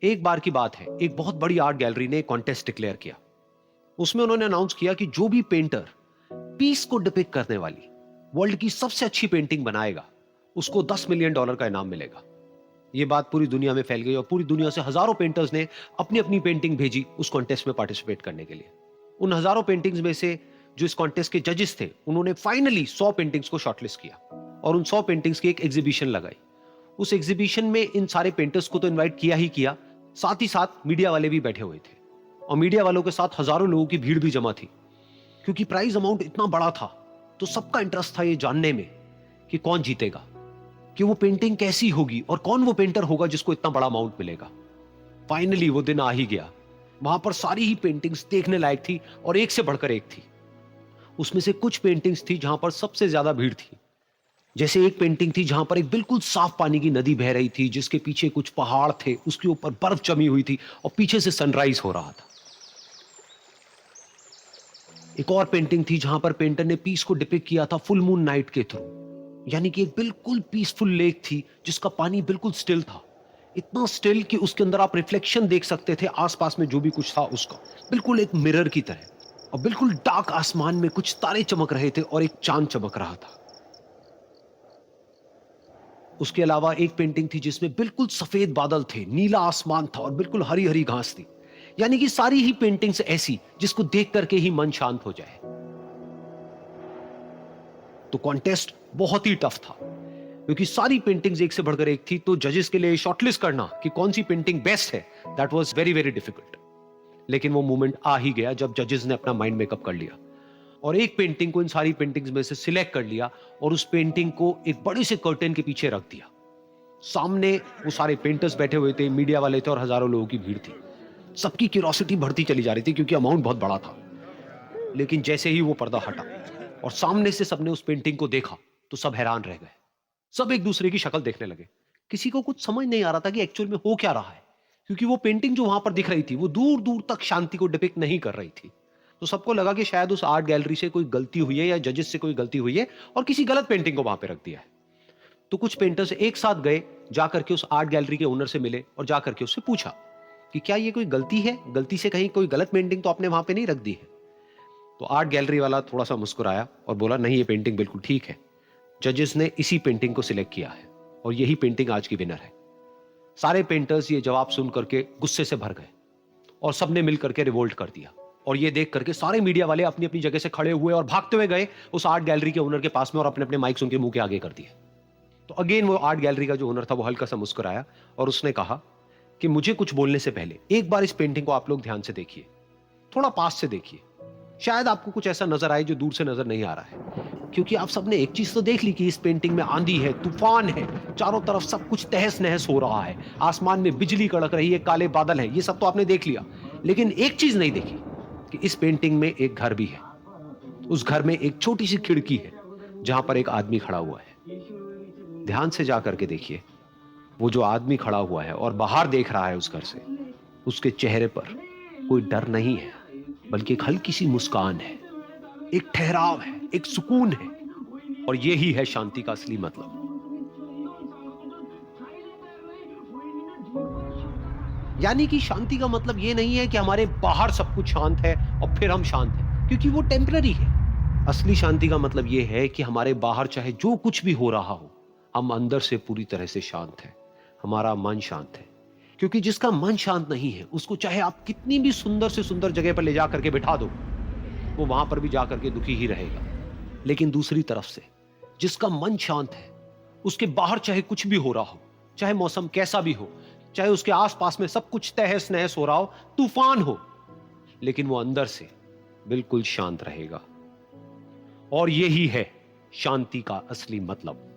एक बार की बात है, एक बहुत बड़ी आर्ट गैलरी ने एक कॉन्टेस्ट डिक्लेयर किया। उसमें उन्होंने अनाउंस किया कि जो भी पेंटर पीस को डिपिक्ट करने वाली वर्ल्ड की सबसे अच्छी पेंटिंग बनाएगा, उसको $10 मिलियन का इनाम मिलेगा। यह बात पूरी दुनिया में फैल गई और पूरी दुनिया से हजारों पेंटर्स ने अपनी अपनी पेंटिंग भेजी उस कॉन्टेस्ट में पार्टिसिपेट करने के लिए। उन हजारों पेंटिंग्स में से जो इस कॉन्टेस्ट के जजेस थे, उन्होंने फाइनली 100 पेंटिंग्स को शॉर्टलिस्ट किया और उन 100 पेंटिंग्स की एक एग्जीबिशन लगाई। उस एग्जीबिशन में इन सारे पेंटर्स को तो इनवाइट किया ही किया, साथ ही साथ मीडिया वाले भी बैठे हुए थे और मीडिया वालों के साथ हजारों लोगों की भीड़ भी जमा थी। क्योंकि प्राइज अमाउंट इतना बड़ा था, तो सबका इंटरेस्ट था ये जानने में कि कौन जीतेगा, कि वो पेंटिंग कैसी होगी और कौन वो पेंटर होगा जिसको इतना बड़ा अमाउंट मिलेगा। फाइनली वो दिन आ ही गया। वहां पर सारी ही पेंटिंग्स देखने लायक थी और एक से बढ़कर एक थी। उसमें से कुछ पेंटिंग्स थी जहां पर सबसे ज्यादा भीड़ थी। जैसे एक पेंटिंग थी जहां पर एक बिल्कुल साफ पानी की नदी बह रही थी, जिसके पीछे कुछ पहाड़ थे, उसके ऊपर बर्फ जमी हुई थी और पीछे से सनराइज हो रहा था। एक और पेंटिंग थी जहां पर पेंटर ने पीस को डिपिक्ट किया था फुल मून नाइट के थ्रू, यानी कि एक बिल्कुल पीसफुल लेक थी जिसका पानी बिल्कुल स्टिल था, इतना स्टिल कि उसके अंदर आप रिफ्लेक्शन देख सकते थे आसपास में जो भी कुछ था उसका, बिल्कुल एक मिरर की तरह। और बिल्कुल डार्क आसमान में कुछ तारे चमक रहे थे और एक चांद चमक रहा था। उसके अलावा एक पेंटिंग थी जिसमें बिल्कुल सफेद बादल थे, नीला आसमान था और बिल्कुल हरी हरी घास थी। यानी कि सारी ही पेंटिंग्स ऐसी जिसको देख करके ही मन शांत हो जाए। तो कॉन्टेस्ट बहुत ही टफ था, क्योंकि सारी पेंटिंग्स एक से बढ़कर एक थी। तो जजेस के लिए शॉर्टलिस्ट करना कि कौन सी पेंटिंग बेस्ट है, that was very very difficult. लेकिन वो मोमेंट आ ही गया जब जजेस ने अपना माइंड मेकअप कर लिया और एक पेंटिंग को इन सारी पेंटिंग्स में से सिलेक्ट कर लिया और उस पेंटिंग को एक बड़े से कर्टेन के पीछे रख दिया। सामने वो सारे पेंटर्स बैठे हुए थे, मीडिया वाले थे और हजारों लोगों की भीड़ थी। सबकी क्यूरियोसिटी बढ़ती चली जा रही थी क्योंकि अमाउंट बहुत बड़ा था। लेकिन जैसे ही वो पर्दा हटा और सामने से सबने उस पेंटिंग को देखा, तो सब हैरान रह गए। सब एक दूसरे की शक्ल देखने लगे। किसी को कुछ समझ नहीं आ रहा था कि एक्चुअल में हो क्या रहा है, क्योंकि वो पेंटिंग जो वहां पर दिख रही थी वो दूर दूर तक शांति को डिपिक्ट नहीं कर रही थी। तो सबको लगा कि शायद उस आर्ट गैलरी से कोई गलती हुई है या जजेस से कोई गलती हुई है और किसी गलत पेंटिंग को वहां पे रख दिया है। तो कुछ पेंटर्स एक साथ गए, जाकर के उस आर्ट गैलरी के ओनर से मिले और जाकर के उससे पूछा कि क्या ये कोई गलती है, गलती से कहीं कोई गलत पेंटिंग तो आपने वहां पे नहीं रख दी है। तो आर्ट गैलरी वाला थोड़ा सा मुस्कुराया और बोला, नहीं, ये पेंटिंग बिल्कुल ठीक है। जजेस ने इसी पेंटिंग को सिलेक्ट किया है और यही पेंटिंग आज की विनर है। सारे पेंटर्स ये जवाब सुन करके गुस्से से भर गए और सबने मिल करके रिवोल्ट कर दिया। और ये देख करके सारे मीडिया वाले अपनी अपनी जगह से खड़े हुए और भागते हुए गए उस आर्ट गैलरी के ओनर के पास में और अपने अपने माइक्स उनके मुंह के आगे कर दिए। तो अगेन वो आर्ट गैलरी का जो ओनर था वो हल्का सा मुस्कुराया और उसने कहा कि मुझे कुछ बोलने से पहले एक बार इस पेंटिंग को आप लोग ध्यान से देखिए, थोड़ा पास से देखिए, शायद आपको कुछ ऐसा नजर आए जो दूर से नजर नहीं आ रहा है। क्योंकि आप सबने एक चीज तो देख ली कि इस पेंटिंग में आंधी है, तूफान है, चारों तरफ सब कुछ तहस नहस हो रहा है, आसमान में बिजली कड़क रही है, काले बादल है, ये सब तो आपने देख लिया। लेकिन एक चीज नहीं देखी कि इस पेंटिंग में एक घर भी है। उस घर में एक छोटी सी खिड़की है जहां पर एक आदमी खड़ा हुआ है। ध्यान से जा करके देखिए, वो जो आदमी खड़ा हुआ है और बाहर देख रहा है उस घर से, उसके चेहरे पर कोई डर नहीं है, बल्कि एक हल्की सी मुस्कान है, एक ठहराव है, एक सुकून है। और यही है शांति का असली मतलब। यानी कि शांति का मतलब ये नहीं है कि हमारे बाहर सब कुछ शांत है और फिर हम शांत हैं, क्योंकि वो टेम्पररी है। असली शांति का मतलब ये है कि हमारे बाहर चाहे जो कुछ भी हो रहा हो, हम अंदर से पूरी तरह से शांत हैं, हमारा मन शांत है। क्योंकि जिसका मन शांत नहीं है, उसको चाहे आप कितनी भी सुंदर से सुंदर जगह पर ले जा करके बिठा दो, वो वहां पर भी जा करके दुखी ही रहेगा। लेकिन दूसरी तरफ से जिसका मन शांत है, उसके बाहर चाहे कुछ भी हो रहा हो, चाहे मौसम कैसा भी हो, चाहे उसके आसपास में सब कुछ तहस नहस हो रहा हो, तूफान हो, लेकिन वो अंदर से बिल्कुल शांत रहेगा। और यही है शांति का असली मतलब।